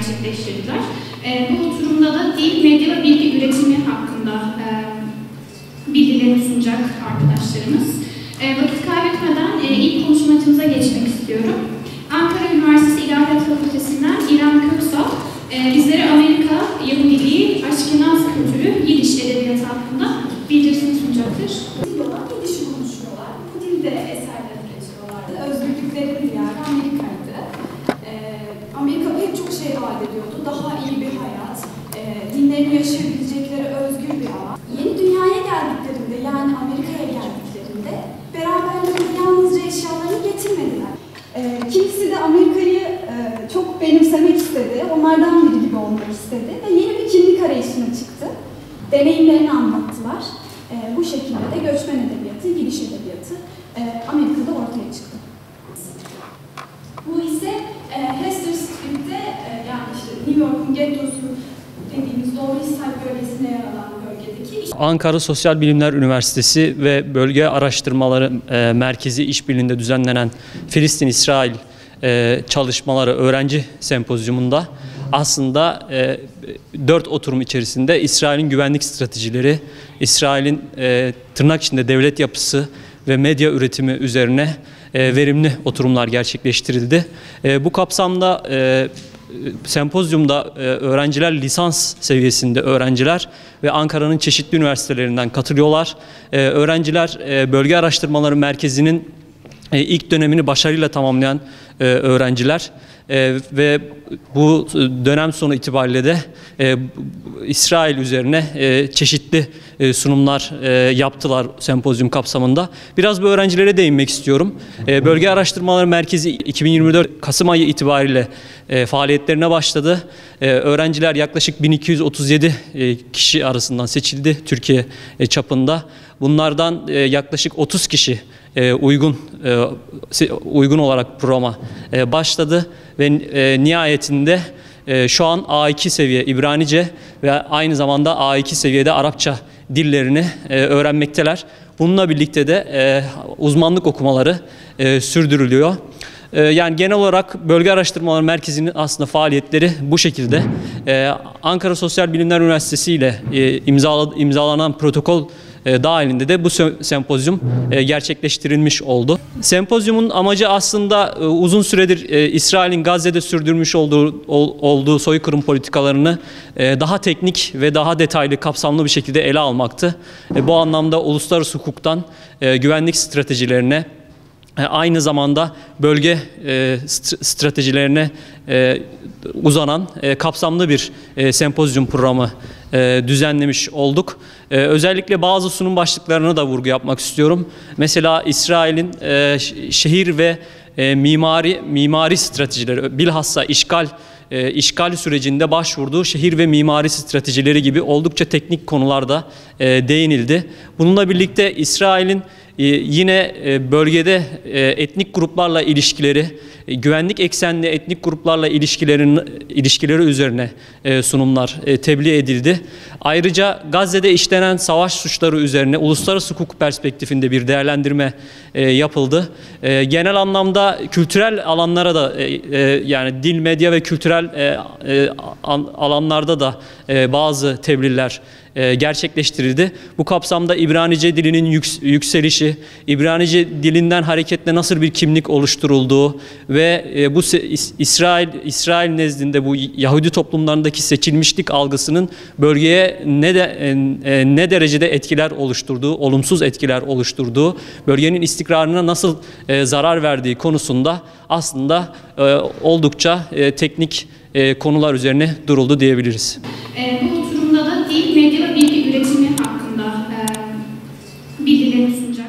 gerçekleştirdiler. Bu oturumda da dil, medya ve bilgi üretimi hakkında bilgilerini sunacak arkadaşlarımız. Vakit kaybetmeden ilk konuşmacımıza geçmek istiyorum. Ankara Üniversitesi İlahiyat Fakültesinden İrem Köksal, bizlere Amerika, Yahudiliği, Aşkenaz kültürü, Yidiş edebiyatı hakkında bildirisini sunacaktır. Yidiş'i konuşuyorlar. Bu dilde eserler üretiyorlardı. Özgürlükleri bir yer Amerika'ydı. Amerika pek çok şey vaat ediyordu. Daha iyi bir hayat, dinlerini yaşayabilecekleri özgür bir alan. Yeni dünyaya geldiklerinde, yani Amerika'ya geldiklerinde beraberlerinde yalnızca eşyalarını getirmediler. Kimisi de Amerika'yı çok benimsemek istedi, onlardan biri gibi olmak istedi ve yeni bir kimlik arayışına çıktı. Deneyimlerini anlattılar. Bu şekilde de göçmen edebiyatı, Yidiş edebiyatı Amerika'da ortaya çıktı. Bu ise Hester Street'te, yani işte New York'un gettosu dediğimiz Lower East Side bölgesinde yer alan bölgedeki... Ankara Sosyal Bilimler Üniversitesi ve Bölge Araştırmaları Merkezi işbirliğinde düzenlenen Filistin-İsrail çalışmaları öğrenci sempozyumunda aslında 4 oturum içerisinde İsrail'in güvenlik stratejileri, İsrail'in tırnak içinde devlet yapısı ve medya üretimi üzerine verimli oturumlar gerçekleştirildi. Bu kapsamda sempozyumda öğrenciler lisans seviyesinde öğrenciler ve Ankara'nın çeşitli üniversitelerinden katılıyorlar. Öğrenciler Bölge Araştırmaları Merkezi'nin ilk dönemini başarıyla tamamlayan öğrenciler ve bu dönem sonu itibariyle de İsrail üzerine çeşitli sunumlar yaptılar sempozyum kapsamında. Biraz bu öğrencilere değinmek istiyorum. Bölge Araştırmaları Merkezi 2024 Kasım ayı itibariyle faaliyetlerine başladı. Öğrenciler yaklaşık 1237 kişi arasından seçildi Türkiye çapında. Bunlardan yaklaşık 30 kişi uygun olarak programa başladı ve nihayetinde şu an A2 seviye İbranice ve aynı zamanda A2 seviyede Arapça dillerini öğrenmekteler. Bununla birlikte de uzmanlık okumaları sürdürülüyor. Yani genel olarak Bölge Araştırmaları Merkezi'nin aslında faaliyetleri bu şekilde. Ankara Sosyal Bilimler Üniversitesi ile imzalanan protokol dahilinde de bu sempozyum gerçekleştirilmiş oldu. Sempozyumun amacı aslında uzun süredir İsrail'in Gazze'de sürdürmüş olduğu soykırım politikalarını daha teknik ve daha detaylı, kapsamlı bir şekilde ele almaktı. Bu anlamda uluslararası hukuktan güvenlik stratejilerine, aynı zamanda bölge stratejilerine uzanan kapsamlı bir sempozyum programı düzenlemiş olduk. Özellikle bazı sunum başlıklarına da vurgu yapmak istiyorum. Mesela İsrail'in şehir ve mimari stratejileri, bilhassa işgal sürecinde başvurduğu şehir ve mimari stratejileri gibi oldukça teknik konularda değinildi. Bununla birlikte İsrail'in yine bölgede etnik gruplarla ilişkileri, güvenlik eksenli etnik gruplarla ilişkileri üzerine sunumlar tebliğ edildi. Ayrıca Gazze'de işlenen savaş suçları üzerine uluslararası hukuk perspektifinde bir değerlendirme yapıldı. Genel anlamda kültürel alanlara da yani dil, medya ve kültürel alanlarda da bazı tebliğler gerçekleştirildi. Bu kapsamda İbranice dilinin yükselişi, İbranice dilinden hareketle nasıl bir kimlik oluşturulduğu ve bu İsrail nezdinde bu Yahudi toplumlarındaki seçilmişlik algısının bölgeye ne derecede etkiler oluşturduğu, olumsuz etkiler oluşturduğu, bölgenin istikrarına nasıl zarar verdiği konusunda aslında oldukça teknik konular üzerine duruldu diyebiliriz. Bu oturumda da dil, medya ve bilgi üretimi hakkında bilgilerini sunacak.